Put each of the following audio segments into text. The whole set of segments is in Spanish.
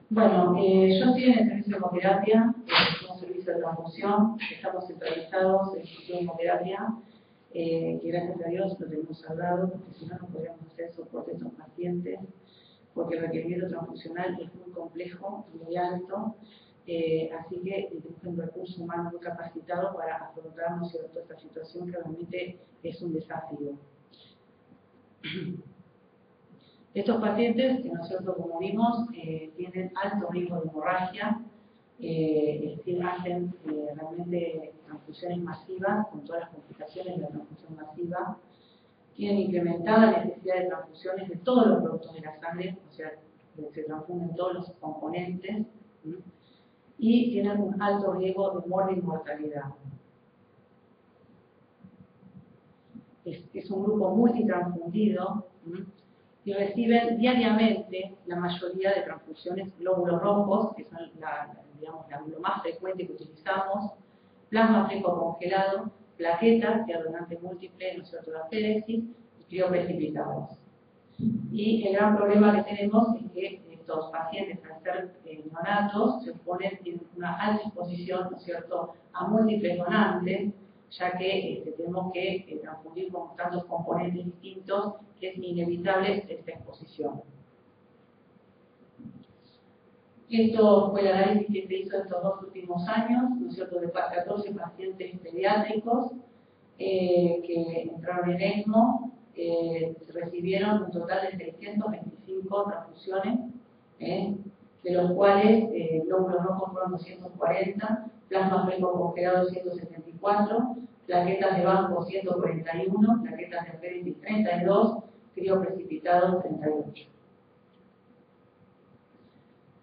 Bueno, yo estoy en el servicio de hemoterapia, es un servicio de transfusión, estamos centralizados en la hemoterapia, que gracias a Dios lo tenemos salvado, porque si no, no podríamos hacer soporte a estos pacientes, porque el requerimiento transfusional es muy complejo, muy alto, así que tenemos un recurso humano muy capacitado para afrontar, ¿no es cierto?, esta situación que realmente es un desafío. Estos pacientes, ¿no es cierto?, como vimos, tienen alto riesgo de hemorragia, hacen realmente transfusiones masivas, con todas las complicaciones de la transfusión masiva, tienen incrementada necesidad de transfusiones de todos los productos de la sangre, o sea, se transfunden todos los componentes, y tienen un alto riesgo de muerte y mortalidad. Es un grupo multitransfundido, y reciben diariamente la mayoría de transfusiones glóbulos rojos, que son lo más frecuente que utilizamos, plasma fresco congelado, plaquetas de donante múltiple, ¿no es cierto?, la féresis, y crioprecipitados. Y el gran problema que tenemos es que estos pacientes, al ser neonatos, se ponen en una alta exposición, ¿no es cierto?, a múltiples donantes, ya que tenemos que transfundir con tantos componentes distintos que es inevitable esta exposición. Esto fue el análisis que se hizo estos 2 últimos años, ¿no es cierto?, de 14 pacientes pediátricos que entraron en ECMO, recibieron un total de 625 transfusiones, de los cuales glóbulos rojos fueron 240, plasma fresco congelado 174, plaquetas de banco 141, plaquetas de féresis 32, crioprecipitados 38.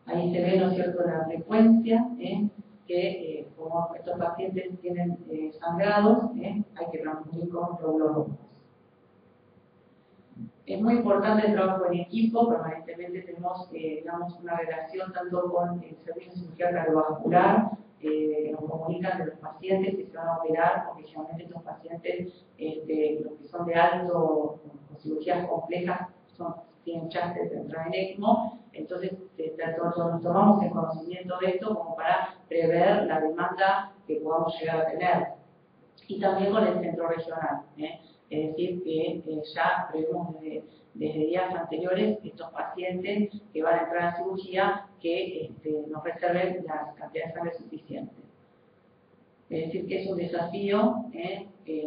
Ahí se ve, ¿no es cierto?, la frecuencia, que como estos pacientes tienen sangrados, hay que transfundir con glóbulos rojos. Es muy importante el trabajo en equipo, permanentemente tenemos una relación tanto con el servicio de cirugía cardiovascular, nos comunican de los pacientes que se van a operar, porque generalmente estos pacientes, los que son de alto, con cirugías complejas, tienen chances de entrar en ECMO, entonces nos tomamos el conocimiento de esto como para prever la demanda que podamos llegar a tener. Y también con el centro regional, es decir, que ya prevemos desde días anteriores estos pacientes que van a entrar a cirugía que nos reserven la cantidad de sangre suficiente. Es decir, que es un desafío,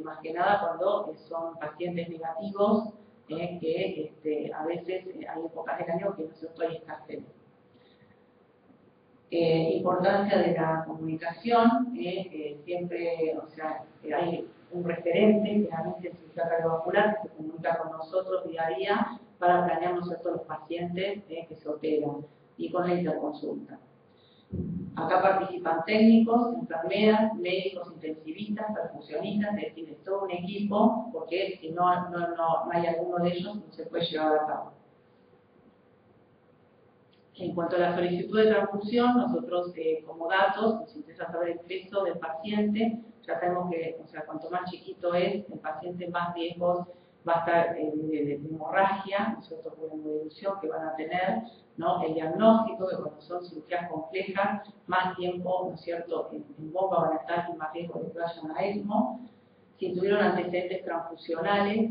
más que nada cuando son pacientes negativos, que a veces hay épocas del año que no hay escasez. Importancia de la comunicación, siempre, o sea, hay un referente, generalmente en cirugía cardiovascular, que se comunica con nosotros día a día para planear nosotros los pacientes que se operan y con la interconsulta. Acá participan técnicos, enfermeras, médicos intensivistas, perfusionistas, es decir, es todo un equipo, porque si no hay alguno de ellos, no se puede llevar a cabo. En cuanto a la solicitud de transfusión, nosotros como datos, nos interesa saber el peso del paciente, ya sabemos que, o sea, cuanto más chiquito es, el paciente más riesgos va a estar de hemorragia, ¿no es cierto?, por la evolución que van a tener, ¿no?, el diagnóstico, que cuando son cirugías complejas, más tiempo, ¿no es cierto?, en boca van a estar y más riesgo de que vayan a ECMO. Si tuvieron antecedentes transfusionales,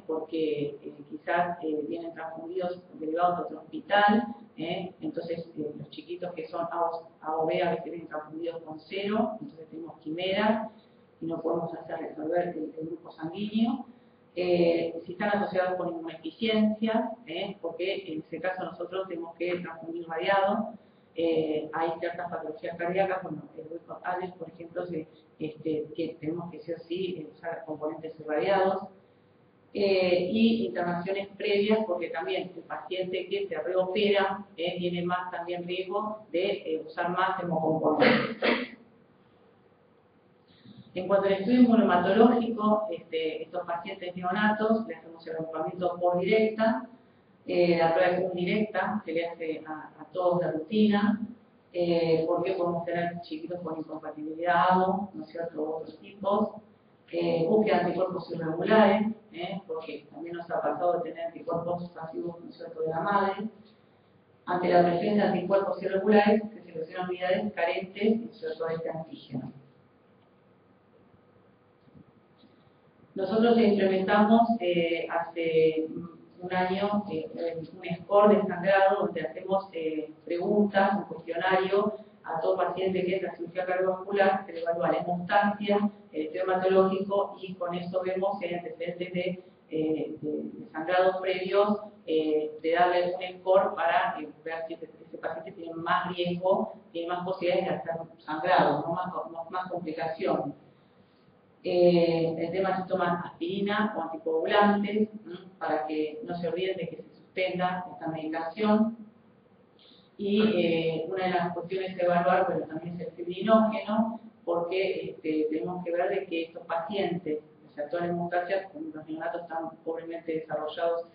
porque quizás vienen transfundidos derivados de otro hospital, entonces los chiquitos que son AOB a veces vienen transfundidos con 0, entonces tenemos quimeras y no podemos hacer resolver el grupo sanguíneo. Si están asociados con inmunodeficiencia, porque en ese caso nosotros tenemos que transfundir radiado. Hay ciertas patologías cardíacas, bueno, el grupo ALES, por ejemplo, que tenemos que sí o sí usar componentes irradiados. Y internaciones previas, porque también el paciente que se reopera tiene más también riesgo de usar más hemocomponentes. En cuanto al estudio inmunohematológico, estos pacientes neonatos le hacemos el agrupamiento por directa, la prueba es directa, se le hace a todos de rutina, porque podemos tener chiquitos con incompatibilidad ADO, ¿no es cierto?, otros tipos. Búsqueda de anticuerpos irregulares, porque también nos ha pasado de tener anticuerpos pasivos, ¿no es cierto?, de la madre. Ante la presencia de anticuerpos irregulares, se seleccionan unidades carentes de este antígeno. Nosotros implementamos hace un año un score de sangrado donde hacemos preguntas, un cuestionario a todo paciente que es la cirugía cardiovascular, se le evalúa la hemostasia, el estudio hematológico y con eso vemos si hay antecedentes de sangrados previos, de darle un score para ver si ese paciente tiene más riesgo, tiene más posibilidades de hacer sangrado, ¿no? más complicación. El tema si toman aspirina o anticoagulantes, para que no se olviden de que se suspenda esta medicación. Y una de las cuestiones a evaluar, bueno, también es el fibrinógeno, porque tenemos que ver de que estos pacientes, o sea, toda la hemostasia, los neonatos están pobremente desarrollados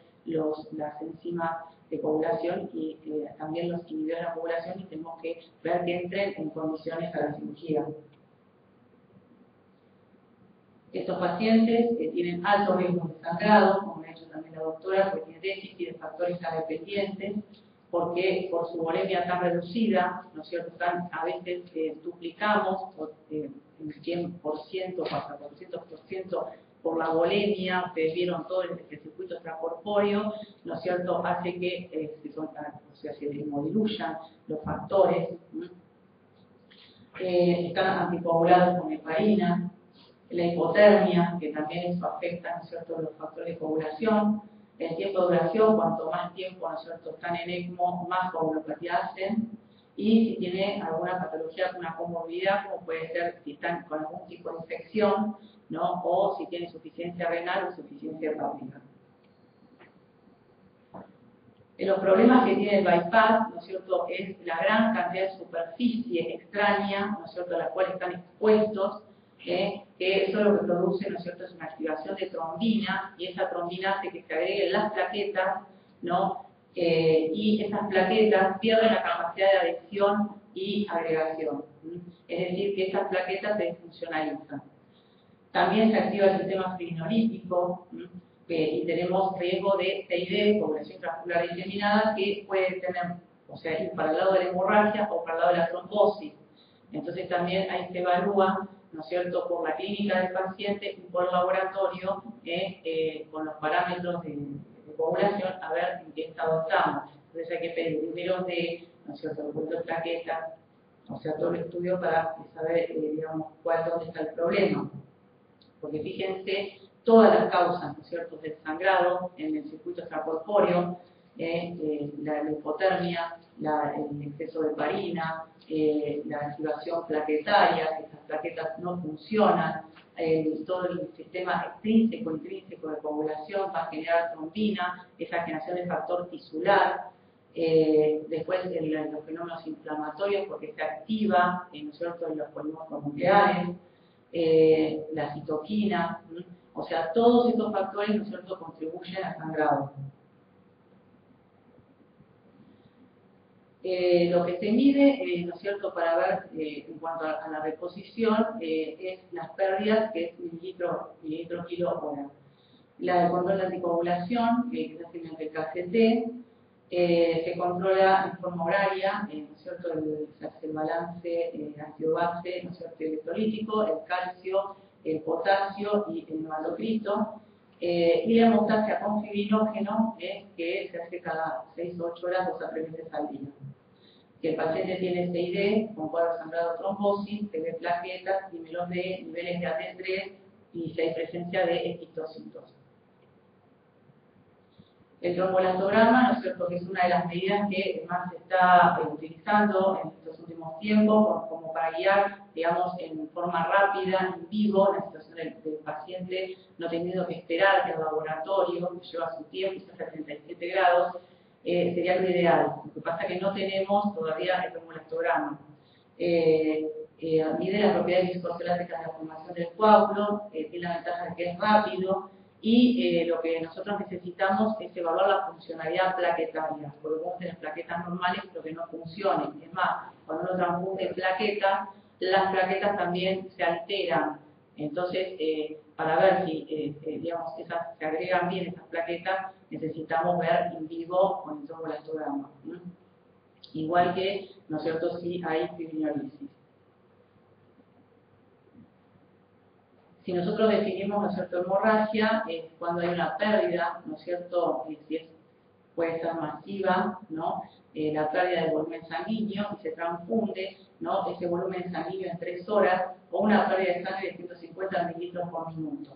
las enzimas de coagulación y también los inhibidores de la coagulación, y tenemos que ver que entren en condiciones a la cirugía. Estos pacientes tienen alto riesgo de sangrado, como ha dicho también la doctora, porque tienen déficit de factores dependientes, porque por su volemia tan reducida, ¿no es cierto?, a veces duplicamos en 100%, hasta 400% por la volemia. Ustedes vieron todo el circuito extracorpóreo, ¿no es cierto?, hace que se hemodiluyan los factores. Están anticoagulados con heparina. La hipotermia, que también eso afecta, ¿no es cierto?, los factores de coagulación. El tiempo de duración, cuanto más tiempo, ¿no es cierto?, están en ECMO, más coagulopatía hacen. Y si tiene alguna patología con una comorbilidad, como puede ser si están con algún tipo de infección, ¿no?, o si tiene insuficiencia renal o insuficiencia hepática. Los problemas que tiene el bypass, ¿no es cierto?, es la gran cantidad de superficie extraña, ¿no es cierto?, a la cual están expuestos, que eso lo que produce, ¿no es cierto?, es una activación de trombina, y esa trombina hace que se agreguen las plaquetas, ¿no?, y esas plaquetas pierden la capacidad de adhesión y agregación. Es decir, que esas plaquetas se desfuncionalizan. También se activa el sistema fibrinolítico, y tenemos riesgo de CID, coagulación intramuscular diseminada, que puede tener, o sea, ir para el lado de la hemorragia o para el lado de la trombosis. Entonces también ahí se evalúa, ¿no es cierto?, por la clínica del paciente y por el laboratorio, con los parámetros de coagulación, a ver en qué estado estamos. Entonces hay que pedir primero ¿no es cierto?, el de plaquetas, o sea, todo el estudio para saber, digamos, dónde está el problema. Porque fíjense, todas las causas, ¿no es cierto?, del sangrado en el circuito extracorpóreo, la hipotermia, el exceso de heparina, la activación plaquetaria, esas plaquetas no funcionan, todo el sistema extrínseco, intrínseco de coagulación va a generar trombina, esa generación de factor tisular, después los fenómenos inflamatorios porque se activa, ¿no es cierto?, en los polimorfos nucleares, la citoquina, o sea, todos estos factores, ¿no es cierto?, contribuyen al sangrado. Lo que se mide, ¿no es cierto?, para ver en cuanto a la reposición, es las pérdidas, que es mililitro kilo hora. El control de anticoagulación, que se hace mediante el KCT, se controla en forma horaria, ¿no es cierto?, se hace el balance ácido-base, ¿no es cierto?, electrolítico, el calcio, el potasio y el hematocrito, y la hemostasia con fibrinógeno, que se hace cada 6 o 8 horas, 2 a 3 veces al día. Si el paciente tiene CID, con cuadro de sangrado trombosis, se ve plaquetas, niveles de AT3 y si hay presencia de esquistocitos. El tromboelastograma, ¿no es cierto?, que es una de las medidas que más se está utilizando en estos últimos tiempos, como para guiar, digamos, en forma rápida, en vivo, la situación del paciente, no teniendo que esperar el laboratorio, que lleva su tiempo, está a 37 grados, sería lo ideal. Lo que pasa es que no tenemos todavía el tromboelastograma. Mide las propiedades viscoelástricas de la formación del coágulo, tiene la ventaja de que es rápido, y lo que nosotros necesitamos es evaluar la funcionalidad plaquetaria, porque podemos tener plaquetas normales pero que no funcionen. Es más, cuando uno transfunde plaquetas, las plaquetas también se alteran. Entonces, para ver si digamos, se agregan bien esas plaquetas, necesitamos ver en vivo con el tromboelastograma. igual que, ¿no es cierto?, si hay fibrinolysis. Si nosotros definimos, ¿no es cierto?, hemorragia, es cuando hay una pérdida, ¿no es cierto?, puede ser masiva, ¿no?, la pérdida del volumen sanguíneo y se transfunde, ¿no?, ese volumen sanguíneo en 3 horas, o una pérdida de sangre de 150 mililitros por minuto.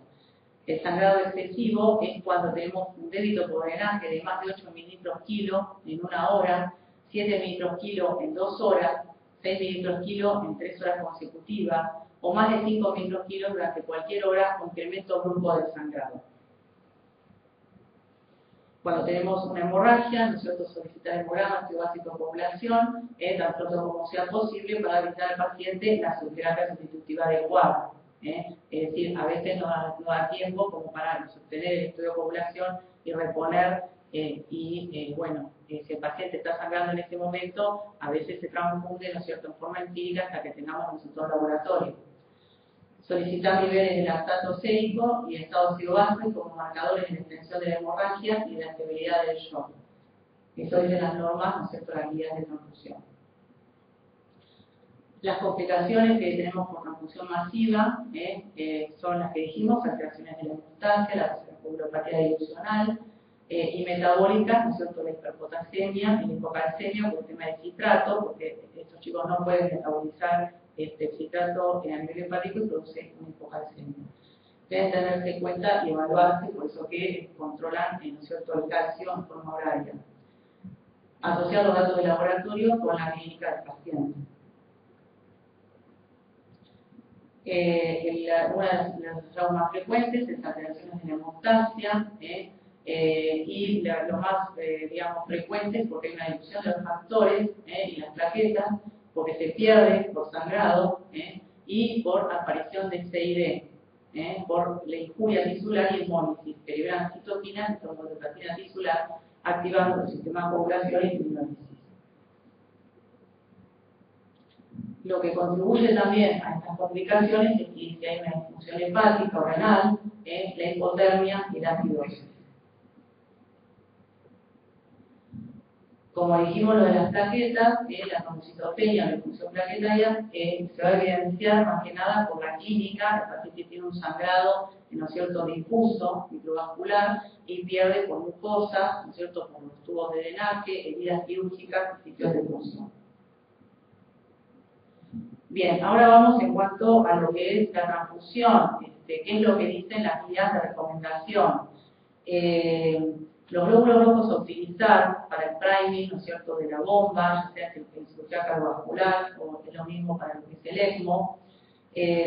El sangrado excesivo es cuando tenemos un débito por drenaje de más de 8 mililitros kilo en 1 hora, 7 mililitros kilo en 2 horas, 6 mililitros kilo en 3 horas consecutivas, o más de 5 mililitros kilo durante cualquier hora con incremento brusco del sangrado. Cuando tenemos una hemorragia, ¿no es cierto?, solicitar hemograma, estudio básico de población, tan pronto como sea posible para evitar al paciente la terapia sustitutiva adecuada. Es decir, a veces no da tiempo como para obtener el estudio de población y reponer, bueno, si el paciente está sangrando en ese momento, a veces se transfunde, ¿no es cierto?, en forma empírica hasta que tengamos resultados laboratorios. Solicitar niveles de lactato sérico y estado ácido-básico como marcadores de la extensión de la hemorragia y de la severidad del shock. Eso dicen las normas, ¿no es cierto?, las guías de transfusión. Las complicaciones que tenemos por transfusión masiva son las que dijimos: alteraciones de la hemostasia, la coagulopatía dilucional y metabólicas, ¿no es cierto?, la hiperpotasemia y la hipocalcemia por el tema del citrato, porque estos chicos no pueden metabolizar el citrato en el nivel hepático y produce una hipocalcemia. Deben tenerse en cuenta y evaluarse, por eso que controlan, ¿no es cierto?, el calcio en forma horaria. Asociar los datos de laboratorio con la clínica del paciente. Una de las hallazgos más frecuentes es alteraciones de la hemostasia, y lo más, digamos, frecuente, porque hay una dilución de los factores y las plaquetas, porque se pierde por sangrado y por aparición de CID, por la injuria tisular y hemólisis, que liberan citoquinas, trombocitosina tisular, activando el sistema de coagulación y fibrinolysis. Lo que contribuye también a estas complicaciones es que si hay una disfunción hepática o renal, la hipotermia y la acidosis. Como dijimos, lo de las plaquetas, la trombocitopenia, la disfunción plaquetaria, se va a evidenciar más que nada por la clínica. El paciente tiene un sangrado, ¿no es cierto?, difuso, microvascular, y pierde por mucosa, ¿no es cierto?, por los tubos de drenaje, heridas quirúrgicas y sitios de punción. Bien, ahora vamos en cuanto a lo que es la transfusión, qué es lo que dicen las guías de recomendación. Los glóbulos rojos a utilizar para el priming, ¿no es cierto?, de la bomba, ya sea en cirugía cardiovascular o es lo mismo para lo que es el ECMO.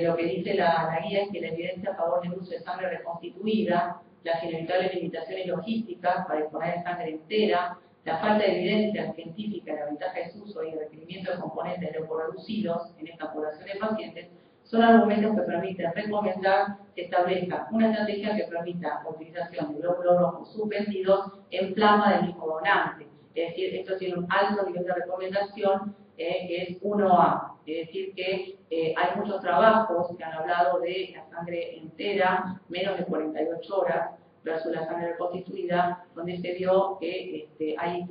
Lo que dice la guía es que la evidencia a favor del uso de sangre reconstituida, las inevitables limitaciones logísticas para disponer de sangre entera, la falta de evidencia científica de la ventaja de su uso y el requerimiento de componentes leucorreducidos en esta población de pacientes son argumentos que permiten recomendar que establezca una estrategia que permita la utilización de glóbulos rojos suspendidos en plasma del mismo donante. Es decir, esto tiene un alto nivel de recomendación, que es 1A. Es decir, que hay muchos trabajos que han hablado de la sangre entera, menos de 48 horas, versus la sangre reconstituida, donde se vio que hay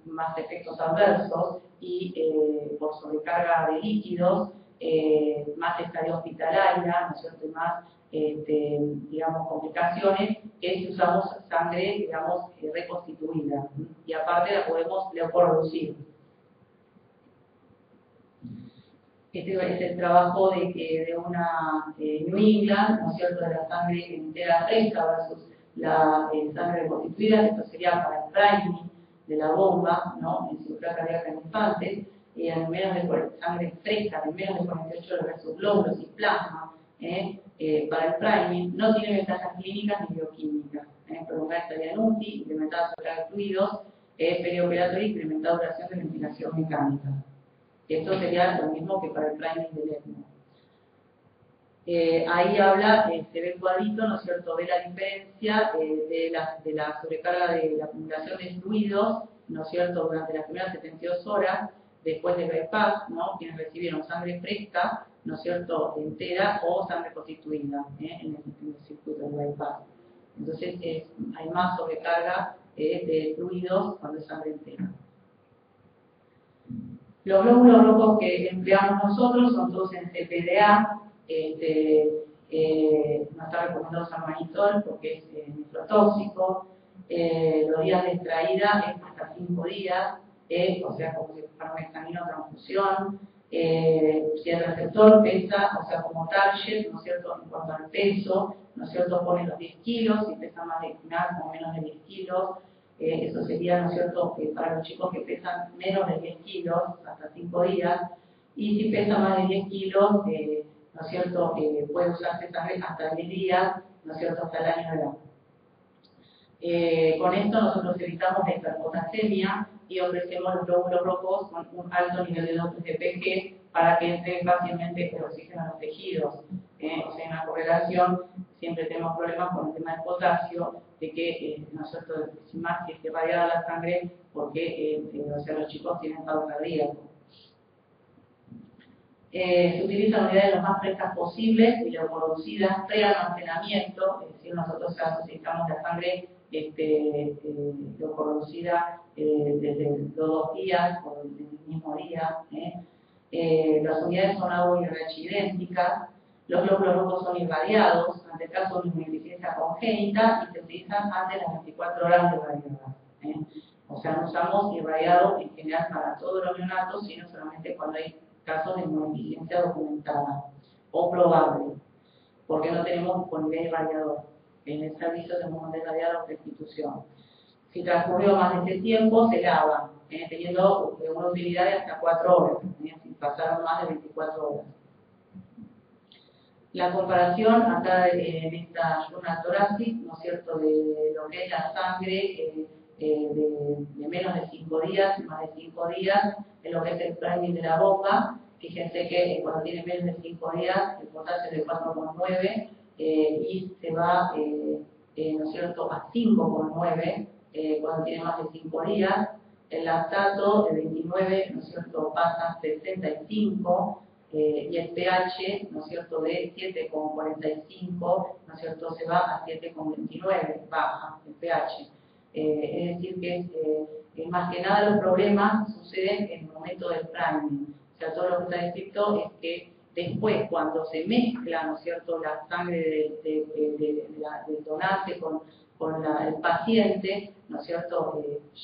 más efectos adversos y por sobrecarga de líquidos, más estadia hospitalaria, ¿no es cierto?, y más, digamos, complicaciones, que si usamos sangre, digamos, reconstituida. Y aparte la podemos leucorreducir. Este es el trabajo de una New England, ¿no es cierto?, de la sangre entera fresca versus la sangre reconstituida. Esto sería para el priming de la bomba, ¿no?, en cirugía cardíaca en infantes, en menos de sangre fresca de menos de 48 horas versus glóbulos y plasma para el priming. No tiene ventajas clínicas ni bioquímicas. Prolongar estadía en UTI, incrementada sobrecarga de fluidos, perioperatoria, incrementada duración de ventilación mecánica. Esto sería lo mismo que para el priming del ECMO. Ahí habla, se ve el cuadrito, ¿no es cierto?, de la diferencia de la sobrecarga de la acumulación de fluidos, ¿no es cierto?, durante las primeras 72 horas después del bypass, ¿no?, quienes recibieron sangre fresca, ¿no es cierto?, entera o sangre constituida en el circuito del bypass. Entonces hay más sobrecarga de fluidos cuando es sangre entera. Los glóbulos rojos que empleamos nosotros son todos en CPDA, no está recomendado usar manitol porque es nefrotóxico. Los días de extraída es hasta 5 días, o sea, como si fuera un examino transfusión. Si el receptor pesa, o sea, como target, ¿no es cierto?, en cuanto al peso, ¿no es cierto?, pone los 10 kilos, si pesa más o menos de 10 kilos, eso sería, ¿no es cierto?, para los chicos que pesan menos de 10 kilos, hasta 5 días, y si pesa más de 10 kilos, ¿no es cierto?, puede usarse sangre hasta 10 días, ¿no es cierto?, hasta el año de edad. Con esto nosotros evitamos la hiperpotasemia y ofrecemos los glóbulos rojos con un alto nivel de dosis de PG para que entre fácilmente el oxígeno a los tejidos. O sea, en la correlación siempre tenemos problemas con el tema del potasio, de que nosotros, si más que es irradiada la sangre, porque o sea, los chicos tienen paro cardíaco. Se utilizan unidades lo más frescas posibles y leucoducidas pre-almacenamiento, es decir, nosotros necesitamos la sangre leucoducida desde los 2 días o desde el mismo día. Las unidades son agua y RH idénticas, los glóbulos rojos son irradiados ante el caso de inmunodeficiencia congénita y se utilizan antes de las 24 horas de irradiación. O sea, no usamos irradiado en general para todos los neonatos, sino solamente cuando hay casos de inmunodeficiencia documentada o probable, porque no tenemos disponibilidad de irradiador. En el servicio tenemos de irradiador de restitución. Si transcurrió más de ese tiempo, se lava, teniendo una utilidad de hasta 4 horas, si pasaron más de 24 horas. La comparación acá en esta Journal Thoracic, ¿no es cierto?, de lo que es la sangre de menos de 5 días y más de 5 días, en lo que es el priming de la boca. Fíjense que cuando tiene menos de 5 días, el potasio es de 4,9 y se va, ¿no es cierto?, a 5,9 cuando tiene más de 5 días. El lactato de 29, ¿no es cierto?, pasa a 65. Y el pH, ¿no es cierto?, de 7,45, ¿no es cierto?, se va a 7,29, baja el pH. Es decir, que más que nada los problemas suceden en el momento del priming. O sea, todo lo que está descrito es que después, cuando se mezcla, ¿no es cierto?, la sangre del donante con el paciente, ¿no es cierto?,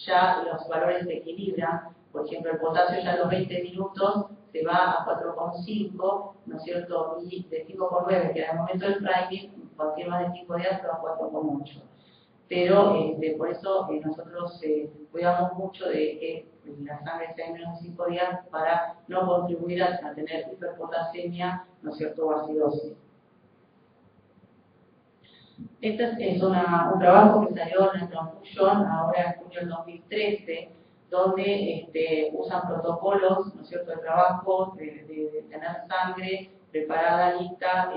ya los valores se equilibran. Por ejemplo, el potasio ya a los 20 minutos se va a 4,5, ¿no es cierto?, y de 5,9, que era el momento del priming, cuando tiene más de 5 días se va a 4,8. Pero por eso nosotros cuidamos mucho de que la sangre sea de menos de 5 días para no contribuir a tener hiperpotasemia, ¿no es cierto?, o acidosis. Este es un trabajo que salió en Transfusion ahora en junio del 2013, donde usan protocolos, ¿no es cierto?, de trabajo, de tener sangre preparada, lista,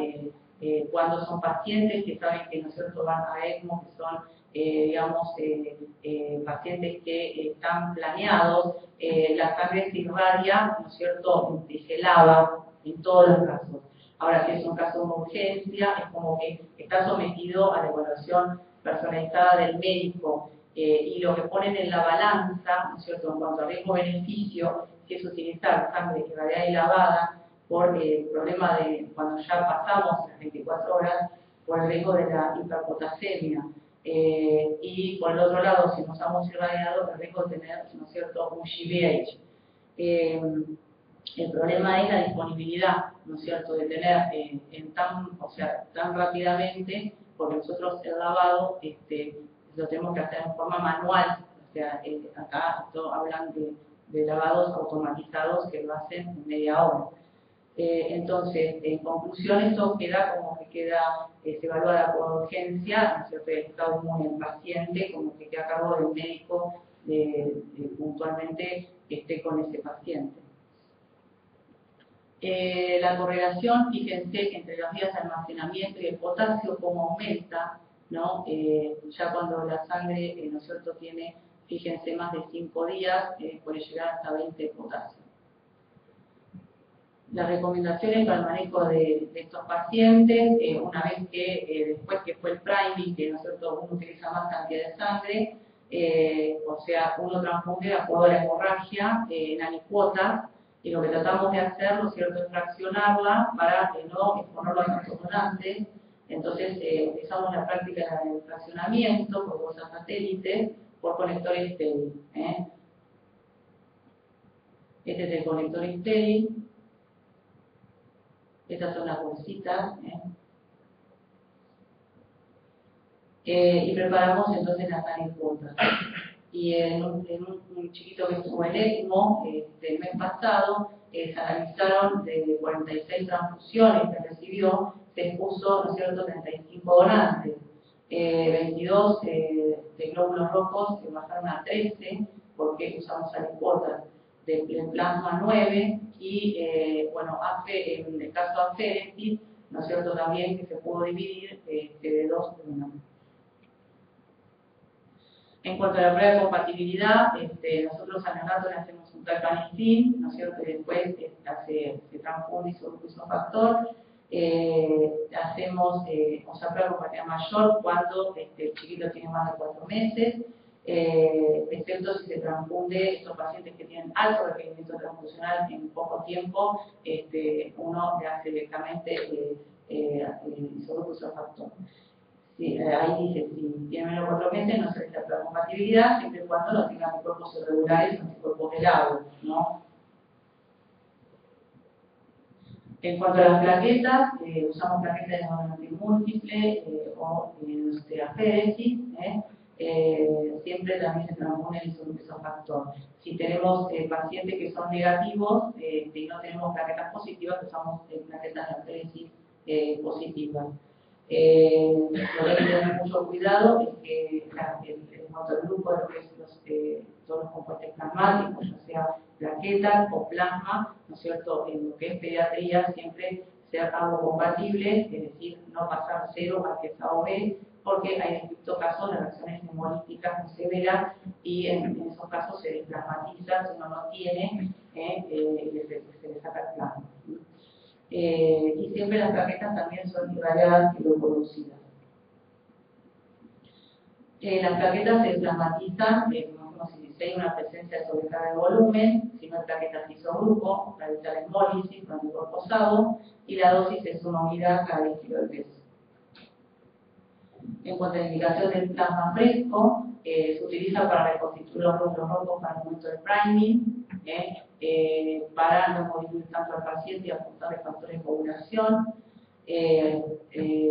cuando son pacientes que saben que, ¿no es cierto?, van a ECMO, que son, digamos, pacientes que están planeados, la sangre se irradia, ¿no es cierto?, se lava en todos los casos. Ahora, si es un caso de urgencia, es como que está sometido a la evaluación personalizada del médico. Y lo que ponen en la balanza, ¿no es cierto?, en cuanto a riesgo-beneficio, si es utilizar sangre irradiada y lavada por el problema de cuando ya pasamos las 24 horas, por el riesgo de la hiperpotasemia. Y por el otro lado, si no usamos irradiado, el riesgo de tener, ¿no es cierto?, un GVH. El problema es la disponibilidad, ¿no es cierto?, de tener tan rápidamente, porque nosotros el lavado lo tenemos que hacer en forma manual. O sea, acá hablan de lavados automatizados que lo hacen en media hora. Entonces, en conclusión, esto queda como que se evalúa por urgencia, ¿no es cierto?, el estado inmune del paciente, como que queda a cargo del médico puntualmente que esté con ese paciente. La correlación, fíjense que entre los días de almacenamiento y el potasio, cómo aumenta, ¿no? Ya cuando la sangre, ¿no es cierto?, tiene, fíjense, más de 5 días, puede llegar hasta 20 de potasio. Las recomendaciones para el manejo de estos pacientes, una vez que después que fue el priming, que, ¿no es cierto?, uno utiliza más cantidad de sangre, o sea, uno transfunde de acuerdo a la hemorragia en alicuotas, Y lo que tratamos de hacer, ¿no es cierto?, es fraccionarla para no exponerlo a contaminantes. Entonces, empezamos la práctica del fraccionamiento por bolsas satélites, por conector estéril. Este es el conector estéril. Estas son las bolsitas. Y preparamos entonces las alicuotas. Y en un chiquito que estuvo en ECMO el mes pasado, se analizaron de 46 transfusiones que recibió, se expuso, ¿no es cierto?, 35 donantes. 22 de glóbulos rojos se bajaron a 13 porque usamos alicuotas, de plasma 9 y, bueno, en el caso de aféresis, ¿no es cierto?, también que se pudo dividir de 2 de 1. En cuanto a la prueba de compatibilidad, nosotros al neonato le hacemos un talcanicin, ¿no es cierto?, que después se transfunde isofactor. Hacemos prueba de compatibilidad mayor cuando el chiquito tiene más de 4 meses, excepto si se transfunde estos pacientes que tienen alto requerimiento transfusional en poco tiempo, uno le hace directamente isofactor. Sí, ahí dice, si tiene menos de 4 meses, no se necesita la compatibilidad, siempre y cuando no tengan anticuerpos irregulares o anticuerpos del agua, ¿no? En cuanto a las plaquetas, usamos plaquetas de donante múltiple o de aféresis, siempre también se transfunde el isofactor. Si tenemos pacientes que son negativos y no tenemos plaquetas positivas, usamos plaquetas de aféresis positivas. Lo que hay que tener mucho cuidado es que en cuanto al grupo de lo que es todos los compuestos plasmáticos, ya sea plaquetas o plasma, ¿no es cierto?, en lo que es pediatría siempre ser algo compatible, es decir, no pasar 0 a que es A o B, porque hay en distintos casos de reacciones hemolíticas muy severas y en esos casos se desplasmatiza si uno no tiene, se le saca el plasma. Y siempre las plaquetas también son irradiadas y reproducidas. Las plaquetas se desplasmatizan, como si hay una presencia de sobrecarga de volumen, si no hay plaquetas isogrupo, para evitar la hemólisis con anticorposado, y la dosis es una unidad cada 10 kg de peso. En cuanto a la indicación del plasma fresco, se utiliza para reconstituir los glóbulos rojos para el momento del priming, para no morir tanto al paciente y apuntar factores de coagulación,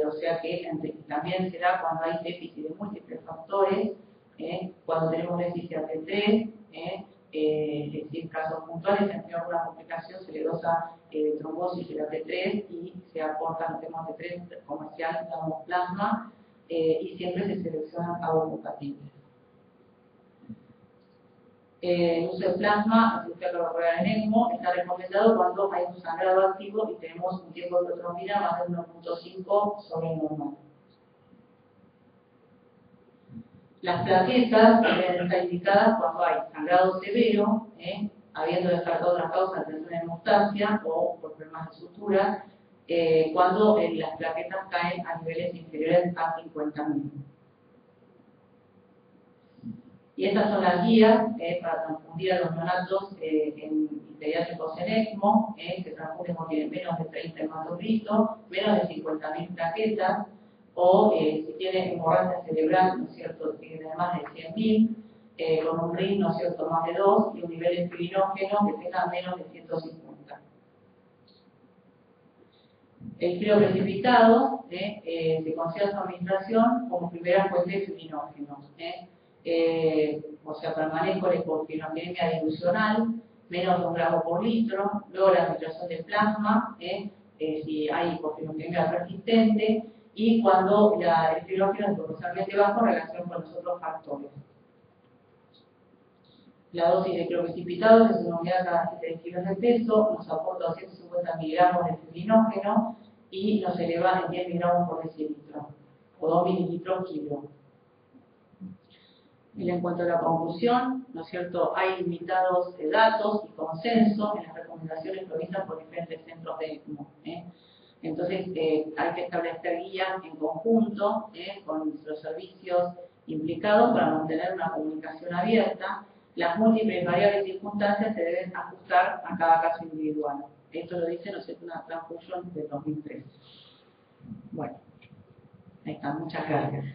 o sea que también se da cuando hay déficit de múltiples factores, cuando tenemos déficit de AT3, es decir, casos puntuales, si hay alguna complicación se le dosa trombosis del AT3 y se aporta en temas de AT3 comercial, damos plasma, y siempre se seleccionan agrocompatibles. El uso de plasma, si usted lo prueba en ECMO, está recomendado cuando hay un sangrado activo y tenemos un tiempo de trombina más de 1.5 sobre el normal. Las plaquetas deben estar indicadas cuando hay sangrado severo, habiendo descartado otras causas de tensión de hemostasia o por problemas de sutura, cuando las plaquetas caen a niveles inferiores a 50.000. Y estas son las guías para transfundir a los neonatos pediátricos en ECMO, que transfunden cuando tienen menos de 30 hematocritos, menos de 50.000 plaquetas, o si tienen hemorragia cerebral, ¿no es cierto?, tienen más de 100.000, con un RIN, ¿no es cierto?, más de 2, y un nivel de filinógeno que tenga menos de 150. El frío precipitado se considera su administración como primera fuente de filinógeno. O sea, para el manejo de porfinogenemia dilucional, menos de 1 gramo por litro, luego la administración de plasma, si hay porfinogenemia persistente, y cuando el filinógeno es proporcionalmente bajo en relación con los otros factores. La dosis de cloprecipitado, que es una unidad cada 7 kilos de peso, nos aporta 250 miligramos de filinógeno y nos eleva en 10 miligramos por decilitro, o 2 mililitros kilo. Y en cuanto a la conclusión, ¿no es cierto?, hay limitados datos y consenso en las recomendaciones provistas por diferentes centros de ECMO. Entonces, hay que establecer guías en conjunto con los servicios implicados para mantener una comunicación abierta. las múltiples variables y circunstancias se deben ajustar a cada caso individual. Esto lo dice, ¿no es cierto?, una transfusión de 2013. Bueno, ahí está, muchas gracias.